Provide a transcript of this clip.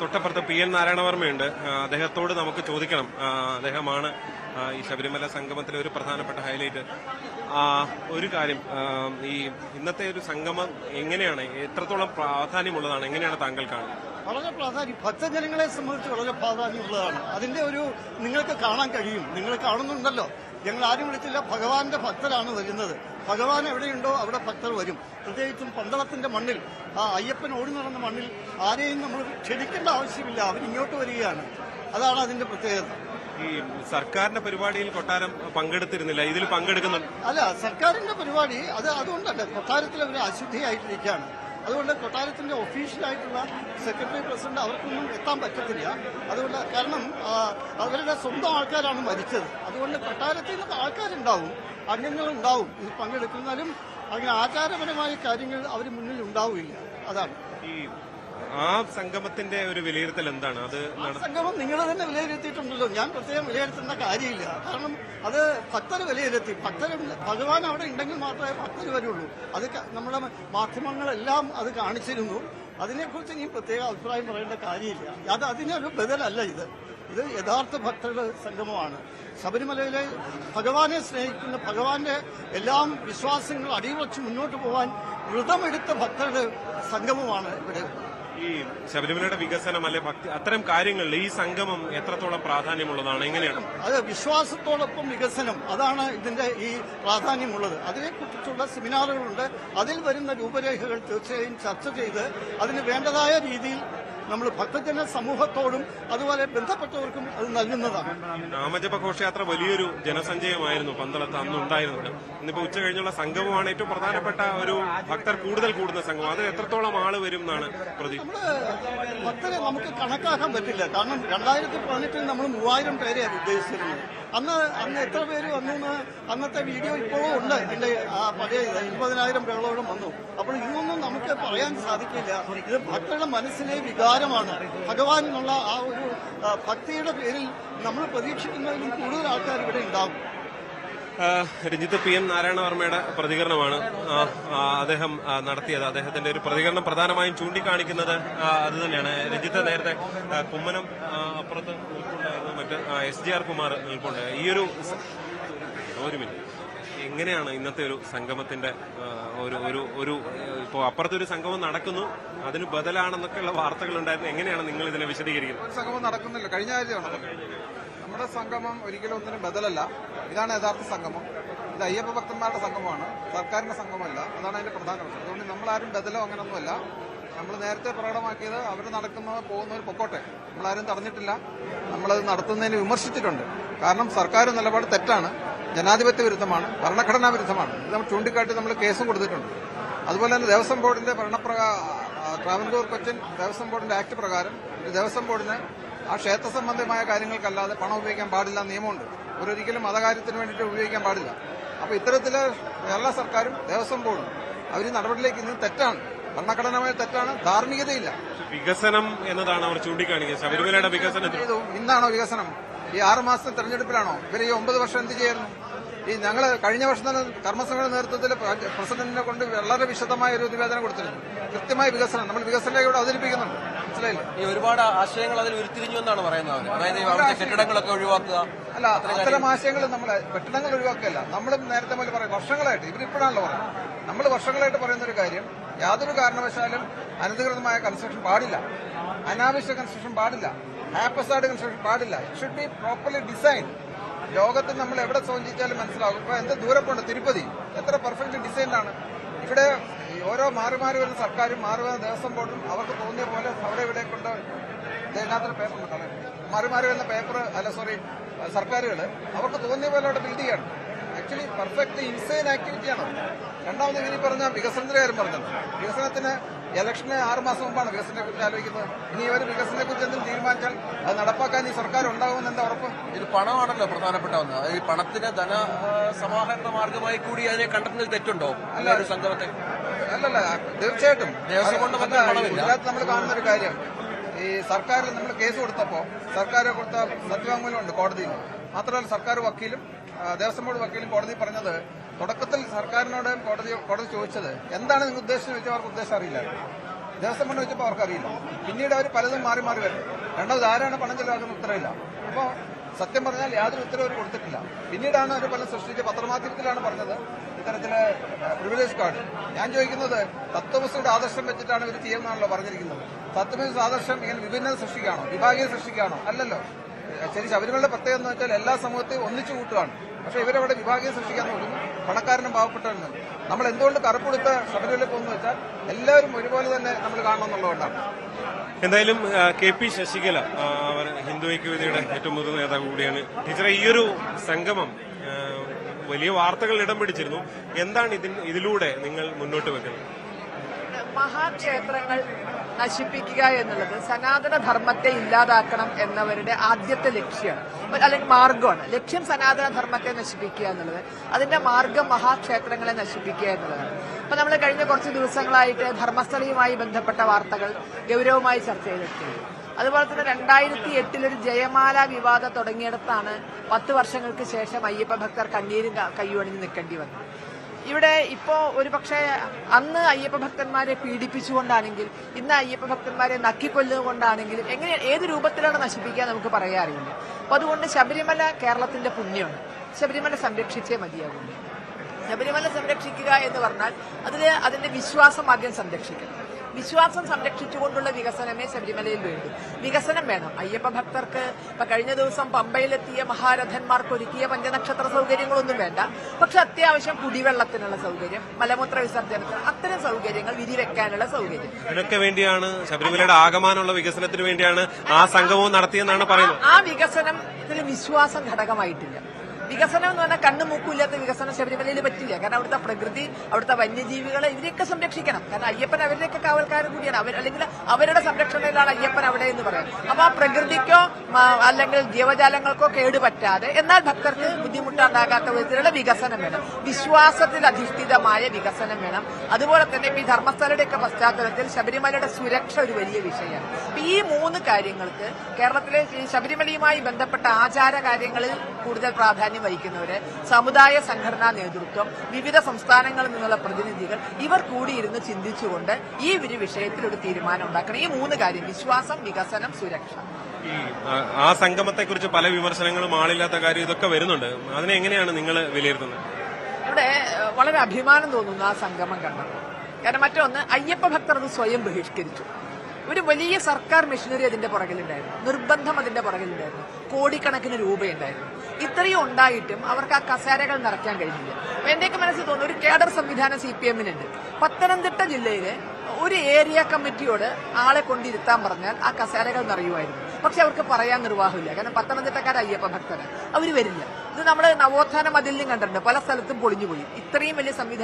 തൊട്ടപ്പുറത്ത് PN നാരായണവർമ്മയുണ്ട്. അദ്ദേഹത്തോട് നമുക്ക് ചോദിക്കണം. അദ്ദേഹമാണ് ഈ ശബരിമല സംഗമത്തിലെ ഒരു പ്രധാനപ്പെട്ട ഹൈലൈറ്റ്. ഒരു കാര്യം, ഈ ഇന്നത്തെ ഒരു സംഗമം എങ്ങനെയാണ്, എത്രത്തോളം പ്രാധാന്യമുള്ളതാണ്, എങ്ങനെയാണ് താങ്കൾ കാണുന്നത്? വളരെ പ്രാധാന്യം, ഭക്തജനങ്ങളെ സംബന്ധിച്ച് വളരെ പ്രാധാന്യമുള്ളതാണ്. അതിന്റെ ഒരു നിങ്ങൾക്ക് കാണാൻ കഴിയും, നിങ്ങൾ കാണുന്നുണ്ടല്ലോ. ഞങ്ങൾ ആരും വിളിച്ചില്ല, ഭഗവാന്റെ ഭക്തരാണ് വരുന്നത്. ഭഗവാൻ എവിടെയുണ്ടോ അവിടെ ഭക്തർ വരും. പ്രത്യേകിച്ചും പന്തളത്തിന്റെ മണ്ണിൽ, അയ്യപ്പൻ ഓടി നടന്ന മണ്ണിൽ ആരെയും നമ്മൾ ക്ഷണിക്കേണ്ട ആവശ്യമില്ല, അവരിങ്ങോട്ട് വരികയാണ്. അതാണ് അതിന്റെ പ്രത്യേകത. ഈ സർക്കാരിന്റെ പരിപാടിയിൽ കൊട്ടാരം പങ്കെടുത്തിരുന്നില്ല, ഇതിൽ പങ്കെടുക്കുന്നുണ്ട്. അല്ല, സർക്കാരിന്റെ പരിപാടി അതുകൊണ്ടല്ല, കൊട്ടാരത്തിൽ അവർ അശുദ്ധിയായിട്ടിരിക്കുകയാണ്. അതുകൊണ്ട് കൊട്ടാരത്തിന്റെ ഒഫീഷ്യലായിട്ടുള്ള സെക്രട്ടറി പ്രസിഡന്റ് അവർക്കൊന്നും എത്താൻ പറ്റത്തില്ല. അതുകൊണ്ട് കാരണം അവരുടെ സ്വന്തം ആൾക്കാരാണ് മരിച്ചത്. അതുകൊണ്ട് കൊട്ടാരത്തിൽ നിന്ന് ആൾക്കാരുണ്ടാവും, അംഗങ്ങളുണ്ടാവും ഇത് പങ്കെടുക്കുന്നാലും അങ്ങനെ ആചാരപരമായ കാര്യങ്ങൾ അവർ മുന്നിൽ ഉണ്ടാവില്ല. അതാണ് ഈ ആ സംഗമത്തിന്റെ ഒരു വിലയിരുത്തൽ എന്താണ്? അത് സംഗമം നിങ്ങൾ തന്നെ വിലയിരുത്തിയിട്ടുണ്ടല്ലോ, ഞാൻ പ്രത്യേകം വിലയിരുത്തേണ്ട കാര്യമില്ല. കാരണം അത് ഭക്തർ വിലയിരുത്തി. ഭഗവാൻ അവിടെ ഉണ്ടെങ്കിൽ മാത്രമേ ഭക്തർ വരുള്ളൂ. അത് നമ്മുടെ മാധ്യമങ്ങളെല്ലാം അത് കാണിച്ചിരുന്നു. അതിനെക്കുറിച്ച് ഇനി പ്രത്യേക അഭിപ്രായം പറയേണ്ട കാര്യമില്ല. അതിനൊരു ബദലല്ല ഇത് യഥാർത്ഥ ഭക്തരുടെ സംഗമമാണ്. ശബരിമലയിലെ ഭഗവാനെ സ്നേഹിക്കുന്ന, ഭഗവാന്റെ എല്ലാം വിശ്വാസങ്ങൾ അടിയുറച്ച് മുന്നോട്ട് പോകാൻ വ്രതമെടുത്ത ഭക്തരുടെ സംഗമമാണ് ഇവിടെ. ഈ ശബരിമലയുടെ വികസനം അല്ലെ ഭക്തി, അത്തരം കാര്യങ്ങളിൽ ഈ സംഗമം എത്രത്തോളം പ്രാധാന്യമുള്ളതാണ്, എങ്ങനെയാണ്? അത് വിശ്വാസത്തോടൊപ്പം വികസനം, അതാണ് ഇതിന്റെ ഈ പ്രാധാന്യമുള്ളത്. അതിനെക്കുറിച്ചുള്ള സെമിനാറുകളുണ്ട്. അതിൽ വരുന്ന രൂപരേഖകൾ തീർച്ചയായും ചർച്ച ചെയ്ത് അതിന് വേണ്ടതായ രീതിയിൽ നമ്മൾ ഭക്തജന സമൂഹത്തോടും അതുപോലെ ബന്ധപ്പെട്ടവർക്കും അത് നൽകുന്നതാണ്. നാമജപ ഘോഷയാത്ര വലിയൊരു ജനസഞ്ചയമായിരുന്നു പന്തളത്ത് അന്നുണ്ടായിരുന്നത്. ഇന്നിപ്പോ ഉച്ച കഴിഞ്ഞുള്ള സംഗമമാണ് ഏറ്റവും പ്രധാനപ്പെട്ട ഒരു ഭക്തർ കൂടുതൽ കൂടുന്ന സംഗമം. അത് എത്രത്തോളം ആള് വരും എന്നാണ് പ്രതീക്ഷ? ഭക്തരെ നമുക്ക് കണക്കാക്കാൻ പറ്റില്ല. കാരണം 2018 നമ്മൾ 3000 പേരെയാണ് ഉദ്ദേശിച്ചിരുന്നത്. അന്ന് എത്ര പേര് വന്നു അന്നത്തെ വീഡിയോ ഇപ്പോഴും ഉണ്ട്. എന്റെ പഴയ 20,000 പേരോളം വന്നു. അപ്പോൾ ഇതൊന്നും നമുക്ക് പറയാൻ സാധിക്കില്ല. ഇത് ഭക്തരുടെ മനസ്സിലെ വികാരമാണ്. ഭഗവാനുള്ള ആ ഒരു ഭക്തിയുടെ പേരിൽ നമ്മൾ പ്രതീക്ഷിക്കുന്നതിലും കൂടുതൽ ആൾക്കാർ ഇവിടെ ഉണ്ടാകും. രഞ്ജിത്ത്, PN നാരായണവർമ്മയുടെ പ്രതികരണമാണ് അദ്ദേഹം നടത്തിയത്. അദ്ദേഹത്തിന്റെ ഒരു പ്രതികരണം പ്രധാനമായും ചൂണ്ടിക്കാണിക്കുന്നത് അത് തന്നെയാണ്. രഞ്ജിത്ത്, നേരത്തെ കുമ്മനം അപ്പുറത്ത് നിൽപ്പുണ്ടായിരുന്നു, മറ്റ് SGR കുമാർ നിൽപ്പുണ്ട്. ഈ ഒരു മിനിറ്റ്, എങ്ങനെയാണ് ഇന്നത്തെ ഒരു സംഗമത്തിന്റെ ഒരു ഇപ്പോ അപ്പുറത്തൊരു സംഗമം നടക്കുന്നു, അതിന് ബദലാണെന്നൊക്കെയുള്ള വാർത്തകൾ ഉണ്ടായിരുന്നു. എങ്ങനെയാണ് നിങ്ങൾ ഇതിനെ വിശദീകരിക്കുന്നത്? സംഗമം നടക്കുന്നില്ല, കഴിഞ്ഞ കാര്യമാണ്. നമ്മുടെ സംഗമം ഒരിക്കലും ഒന്നിനും ബദലല്ല. ഇതാണ് യഥാർത്ഥ സംഗമം. ഇത് അയ്യപ്പ ഭക്തന്മാരുടെ സംഗമമാണ്, സർക്കാരിന്റെ സംഗമമല്ല. അതാണ് അതിന്റെ പ്രധാന പ്രശ്നം. അതുകൊണ്ട് നമ്മളാരും ബദലോ അങ്ങനെയൊന്നുമല്ല. നമ്മൾ നേരത്തെ പ്രകടമാക്കിയത് അവർ നടക്കുന്നവർ പോകുന്നവർ പൊക്കോട്ടെ, നമ്മളാരും തടഞ്ഞിട്ടില്ല. നമ്മളത് നടത്തുന്നതിന് വിമർശിച്ചിട്ടുണ്ട്. കാരണം സർക്കാർ നിലപാട് തെറ്റാണ്, ജനാധിപത്യ വിരുദ്ധമാണ്, ഭരണഘടനാ വിരുദ്ധമാണ്. ഇത് നമ്മൾ ചൂണ്ടിക്കാട്ടി നമ്മൾ കേസും കൊടുത്തിട്ടുണ്ട്. അതുപോലെ തന്നെ ദേവസ്വം ബോർഡിന്റെ ട്രാവൻകൂർ കൊച്ചിൻ ദേവസ്വം ബോർഡിന്റെ ആക്ട് പ്രകാരം ദേവസ്വം ബോർഡിന് ആ ക്ഷേത്ര സംബന്ധമായ കാര്യങ്ങൾക്കല്ലാതെ പണം ഉപയോഗിക്കാൻ പാടില്ല നിയമമുണ്ട്. ഒരിക്കലും മതകാര്യത്തിന് വേണ്ടിയിട്ട് ഉപയോഗിക്കാൻ പാടില്ല. അപ്പൊ ഇത്തരത്തില് കേരള സർക്കാരും ദേവസ്വം ബോർഡും അവർ നടപടിയിലേക്ക് ഇന്ന് തെറ്റാണ്, ഭരണഘടനാപരമായ തെറ്റാണ്, ധാർമ്മികതയില്ല. വികസനം എന്നതാണ് അവർ ചൂണ്ടിക്കാണിക്കുന്നത്. ശബരിമലയുടെ വികസനം ഇന്നാണോ വികസനം? ഈ 6 മാസത്തെ തെരഞ്ഞെടുപ്പിലാണോ? ഇവർ ഈ 9 വർഷം എന്ത് ചെയ്യായിരുന്നു? ഈ ഞങ്ങള് കഴിഞ്ഞ വർഷം തന്നെ കർമ്മസഭയുടെ നേതൃത്വത്തിൽ പ്രസിഡന്റിനെ കൊണ്ട് വളരെ വിശദമായ ഒരു നിവേദനം കൊടുത്തിരുന്നു. കൃത്യമായ വികസനം നമ്മൾ വികസനത്തിലൂടെ അവതരിപ്പിക്കുന്നുണ്ട്. മനസ്സിലായില്ലേ? ഈ ഒരുപാട് ആശയങ്ങൾ അതിൽ ഉരുത്തിരിഞ്ഞു എന്നാണ് പറയുന്നത്. അതായത് കെട്ടിടങ്ങളൊക്കെ ഒഴിവാക്കുക. അല്ല, അത്തരം ആശയങ്ങൾ നമ്മളെ കെട്ടിടങ്ങൾ ഒഴിവാക്കുകയല്ല. നമ്മൾ നേരത്തെ പോലെ പറയും, വർഷങ്ങളായിട്ട് ഇവരിപ്പോഴാണല്ലോ പറയുന്നത്. നമ്മൾ വർഷങ്ങളായിട്ട് പറയുന്ന ഒരു കാര്യം, യാതൊരു കാരണവശാലും അനധികൃതമായ കൺസ്ട്രക്ഷൻ പാടില്ല, അനാവശ്യ കൺസ്ട്രക്ഷൻ പാടില്ല, ഹാപ്പസാർഡ് കൺസ്ട്രക്ഷൻ പാടില്ല. It should be properly design. ലോകത്തിൽ നമ്മൾ എവിടെ സൂചിച്ചാലും മനസ്സിലാകും. ഇപ്പൊ എന്ത് ദൂരപ്പുണ്ട് തിരുപ്പതി, എത്ര പെർഫെക്റ്റ് ഡിസൈൻഡാണ്. ഇവിടെ ഓരോ മാറി വരുന്ന സർക്കാരും മാറി വരുന്ന ദേവസ്വം ബോർഡും അവർക്ക് തോന്നിയ പോലെ അവിടെ ഇവിടെ കൊണ്ട് ഇതിനകത്തൊരു പേപ്പർ കിട്ടണം. മാറി വരുന്ന പേപ്പർ സർക്കാരുകൾ അവർക്ക് തോന്നിയ പോലെ അവിടെ ബിൽഡ് ചെയ്യണം. ആക്ച്വലി പെർഫെക്റ്റ്ലി ഇൻസൈൻ ആക്ടിവിറ്റിയാണ്. രണ്ടാമത് ഇനി പറഞ്ഞ വികസനത്തിന്റെ കാര്യം പറഞ്ഞത്, വികസനത്തിന് ഇലക്ഷന് 6 മാസം മുമ്പാണ് വികസനത്തെക്കുറിച്ച് ആലോചിക്കുന്നത്. ഇനി ഇവർ വികസനത്തെക്കുറിച്ച് എന്തെങ്കിലും തീരുമാനിച്ചാൽ അത് നടപ്പാക്കാൻ ഈ സർക്കാർ ഉണ്ടാകുമെന്ന് എന്താ ഉറപ്പ്? ഇത് പണമാണല്ലോ പ്രധാനപ്പെട്ട ഒന്ന്. ഈ പണത്തിന് ധനസമാഹരണ മാർഗമായി കൂടി അതിനെ കണ്ടെത്തുന്നതിൽ തെറ്റുണ്ടോ? അല്ല, ഒരു സംഗമത്തെ അല്ലല്ല, തീർച്ചയായിട്ടും ഗുജറാത്ത് നമ്മൾ കാണുന്ന ഒരു കാര്യം, ഈ സർക്കാരിൽ നമ്മൾ കേസ് കൊടുത്തപ്പോൾ സർക്കാർ കൊടുത്ത സത്യവാങ്മൂലമുണ്ട് കോടതിയിൽ. മാത്രമല്ല സർക്കാർ വക്കീലും ദേവസ്വം ബോർഡ് വക്കീലും കോടതി പറഞ്ഞത്, തുടക്കത്തിൽ സർക്കാരിനോട് കോടതി ചോദിച്ചത് എന്താണ് നിങ്ങൾ ഉദ്ദേശിച്ചത് ചോദിച്ചാൽ അവർക്ക് ഉദ്ദേശം അറിയില്ല. ദേവസ്വം ബോർഡ് വെച്ചപ്പോൾ അവർക്കറിയില്ല. പിന്നീട് അവർ പലതും മാറി മാറി വരും. രണ്ടാമത് ആരാണ് പണം ചെലവാക്കുന്ന ഉത്തരവില്ല. അപ്പോൾ സത്യം പറഞ്ഞാൽ യാതൊരു ഉത്തരവ് അവർ കൊടുത്തിട്ടില്ല. പിന്നീടാണ് അവർ പലരും സൃഷ്ടിച്ച് പത്രമാധ്യമത്തിലാണ് പറഞ്ഞത് ഇത്തരത്തില് പ്രിവിലേജ് കാർഡ്. ഞാൻ ചോദിക്കുന്നത് തത്വമസിയുടെ ആദർശം വെച്ചിട്ടാണ് ഇവർ ചെയ്യുന്നതാണല്ലോ പറഞ്ഞിരിക്കുന്നത്. തത്വമസി ആദർശം ഇങ്ങനെ വിഭിന്നത സൃഷ്ടിക്കുകയാണോ, വിഭാഗീയ സൃഷ്ടിക്കുകയാണോ? അല്ലല്ലോ. ശരി, ശബരിമലയുടെ പ്രത്യേകത എന്ന് വെച്ചാൽ എല്ലാ സമൂഹത്തെയും ഒന്നിച്ചു കൂട്ടുകയാണ്. പക്ഷെ ഇവരവിടെ വിഭാഗീയ സൃഷ്ടിക്കാൻ നോക്കുന്നു, പണക്കാരനും പാവപ്പെട്ടവനും. നമ്മൾ എന്തുകൊണ്ട് കറുപ്പെടുത്ത ശബരിമല പോകുന്നു വെച്ചാൽ എല്ലാവരും ഒരുപോലെ തന്നെ നമ്മൾ കാണണമെന്നുള്ളതുകൊണ്ടാണ്. എന്തായാലും കെ പി ശശികല അവർ ഹിന്ദു ഐക്യവേദിയുടെ ഏറ്റവും മുതിർന്ന നേതാവ് കൂടിയാണ്. ടീച്ചറെ, ഈ ഒരു സംഗമം വലിയ വാർത്തകൾ ഇടം പിടിച്ചിരുന്നു. എന്താണ് ഇതിലൂടെ നിങ്ങൾ മുന്നോട്ട് വെക്കുന്നത്? മഹാക്ഷേത്രങ്ങൾ നശിപ്പിക്കുക എന്നുള്ളത് സനാതന ധർമ്മത്തെ ഇല്ലാതാക്കണം എന്നവരുടെ ആദ്യത്തെ ലക്ഷ്യമാണ്, അല്ലെങ്കിൽ മാർഗമാണ്. ലക്ഷ്യം സനാതന ധർമ്മത്തെ നശിപ്പിക്കുക എന്നുള്ളത്, അതിന്റെ മാർഗം മഹാക്ഷേത്രങ്ങളെ നശിപ്പിക്കുക എന്നുള്ളതാണ്. അപ്പൊ നമ്മൾ കഴിഞ്ഞ കുറച്ച് ദിവസങ്ങളായിട്ട് ധർമ്മസ്ഥലയുമായി ബന്ധപ്പെട്ട വാർത്തകൾ ഗൗരവമായി ചർച്ച ചെയ്തിട്ടുണ്ട്. അതുപോലെ തന്നെ 2008 ഒരു ജയമാല വിവാദം തുടങ്ങിയിടത്താണ് 10 വർഷങ്ങൾക്ക് ശേഷം അയ്യപ്പ ഭക്തർ കണ്ണീരും കയ്യുവണിഞ്ഞ് നിൽക്കേണ്ടി വന്നത്. ഇവിടെ ഇപ്പോ ഒരുപക്ഷെ അന്ന് അയ്യപ്പ ഭക്തന്മാരെ പീഡിപ്പിച്ചുകൊണ്ടാണെങ്കിൽ ഇന്ന് അയ്യപ്പ ഭക്തന്മാരെ നക്കിക്കൊല്ലുകൊണ്ടാണെങ്കിലും എങ്ങനെ ഏത് രൂപത്തിലാണ് നശിപ്പിക്കുക നമുക്ക് പറയാൻ അറിയില്ല. അപ്പൊ അതുകൊണ്ട് ശബരിമല കേരളത്തിന്റെ പുണ്യമാണ്. ശബരിമല സംരക്ഷിച്ചേ മതിയാകുന്നു. ശബരിമല സംരക്ഷിക്കുക എന്ന് പറഞ്ഞാൽ അതിന്റെ വിശ്വാസം ആദ്യം സംരക്ഷിക്കണം. വിശ്വാസം സംരക്ഷിച്ചുകൊണ്ടുള്ള വികസനമേ ശബരിമലയിൽ വേണ്ടു. വികസനം വേണം. അയ്യപ്പ ഭക്തർക്ക് ഇപ്പൊ കഴിഞ്ഞ ദിവസം പമ്പയിലെത്തിയ മഹാരഥന്മാർക്ക് ഒരുക്കിയ പഞ്ചനക്ഷത്ര സൗകര്യങ്ങളൊന്നും വേണ്ട. പക്ഷെ അത്യാവശ്യം കുടിവെള്ളത്തിനുള്ള സൗകര്യം, മലമൂത്ര വിസർജനത്തിന് അത്തരം സൗകര്യങ്ങൾ വിരിവെക്കാനുള്ള സൗകര്യം, ഇതിനൊക്കെ വേണ്ടിയാണ് ശബരിമലയുടെ ആകമാനുള്ള വികസനത്തിന് വേണ്ടിയാണ് ആ സംഗമവും നടത്തിയെന്നാണ് പറയുന്നത്. ആ വികസനത്തിൽ വിശ്വാസം ഘടകമായിട്ടില്ല. വികസനം എന്ന് പറഞ്ഞാൽ കണ്ണു മൂക്കില്ലാത്ത വികസനം ശബരിമലയിൽ പറ്റില്ല. കാരണം അവിടുത്തെ പ്രകൃതി, അവിടുത്തെ വന്യജീവികളെ ഇവരെയൊക്കെ സംരക്ഷിക്കണം. കാരണം അയ്യപ്പൻ അവരുടെയൊക്കെ കാവൽക്കാരൻ കൂടിയാണ്. അല്ലെങ്കിൽ അവരുടെ സംരക്ഷണയിലാണ് അയ്യപ്പൻ അവിടെ എന്ന് പറയാം. അപ്പൊ ആ പ്രകൃതിക്കോ അല്ലെങ്കിൽ ജീവജാലങ്ങൾക്കോ കേടുപറ്റാതെ എന്നാൽ ഭക്തർക്ക് ബുദ്ധിമുട്ടുണ്ടാകാത്ത വിധത്തിലുള്ള വികസനം വേണം. വിശ്വാസത്തിൽ അധിഷ്ഠിതമായ വികസനം വേണം. അതുപോലെ തന്നെ ഈ ധർമ്മസ്ഥലയുടെയൊക്കെ പശ്ചാത്തലത്തിൽ ശബരിമലയുടെ സുരക്ഷ ഒരു വലിയ വിഷയമാണ്. ഈ 3 കാര്യങ്ങൾക്ക് കേരളത്തിലെ ഈ ശബരിമലയുമായി ബന്ധപ്പെട്ട ആചാര കാര്യങ്ങളിൽ കൂടുതൽ പ്രാധാന്യം വഹിക്കുന്നവര്, സമുദായ സംഘടനാ നേതൃത്വം, വിവിധ സംസ്ഥാനങ്ങളിൽ നിന്നുള്ള പ്രതിനിധികൾ, ഇവർ കൂടിയിരുന്ന് ചിന്തിച്ചുകൊണ്ട് ഈ ഒരു വിഷയത്തിൽ ഒരു തീരുമാനം ഉണ്ടാക്കണം. ഈ 3 കാര്യം: വിശ്വാസം, വികസനം, സുരക്ഷ. ആ സംഗമത്തെക്കുറിച്ച് പല വിമർശനങ്ങളും, ആളില്ലാത്ത കാര്യം, ഇതൊക്കെ വരുന്നുണ്ട്. അതിനെ എങ്ങനെയാണ് നിങ്ങൾ വിലയിരുത്തുന്നത്? ഇവിടെ വളരെ അഭിമാനം തോന്നുന്നു ആ സംഗമം കണ്ടത്. കാരണം മറ്റൊന്ന്, അയ്യപ്പ ഭക്തർ അത് സ്വയം ബഹിഷ്കരിച്ചു. ഒരു വലിയ സർക്കാർ മെഷീനറി അതിന്റെ പുറകിലുണ്ടായിരുന്നു, നിർബന്ധം അതിന്റെ പുറകിലുണ്ടായിരുന്നു, കോടിക്കണക്കിന് രൂപയുണ്ടായിരുന്നു. ഇത്രയും ഉണ്ടായിട്ടും അവർക്ക് ആ കസേരകൾ നിറയ്ക്കാൻ കഴിഞ്ഞില്ല. എന്റെയൊക്കെ മനസ്സിൽ തോന്നുന്നു ഒരു കേഡർ സംവിധാനം CPM-നുണ്ട്. പത്തനംതിട്ട ജില്ലയിലെ ഒരു ഏരിയ കമ്മിറ്റിയോട് ആളെ കൊണ്ടിരുത്താൻ പറഞ്ഞാൽ ആ കസേരകൾ നിറയുമായിരുന്നു. പക്ഷെ അവർക്ക് പറയാൻ നിർവാഹമില്ല. കാരണം പത്തനംതിട്ടക്കാർ അയ്യപ്പ ഭക്തരാണ്, അവർ വരില്ല. ഇത് നമ്മൾ നവോത്ഥാന മതിലിലും കണ്ടിട്ടുണ്ട്, പല സ്ഥലത്തും പൊളിഞ്ഞുപോയി. ഇത്രയും വലിയ സംവിധാനം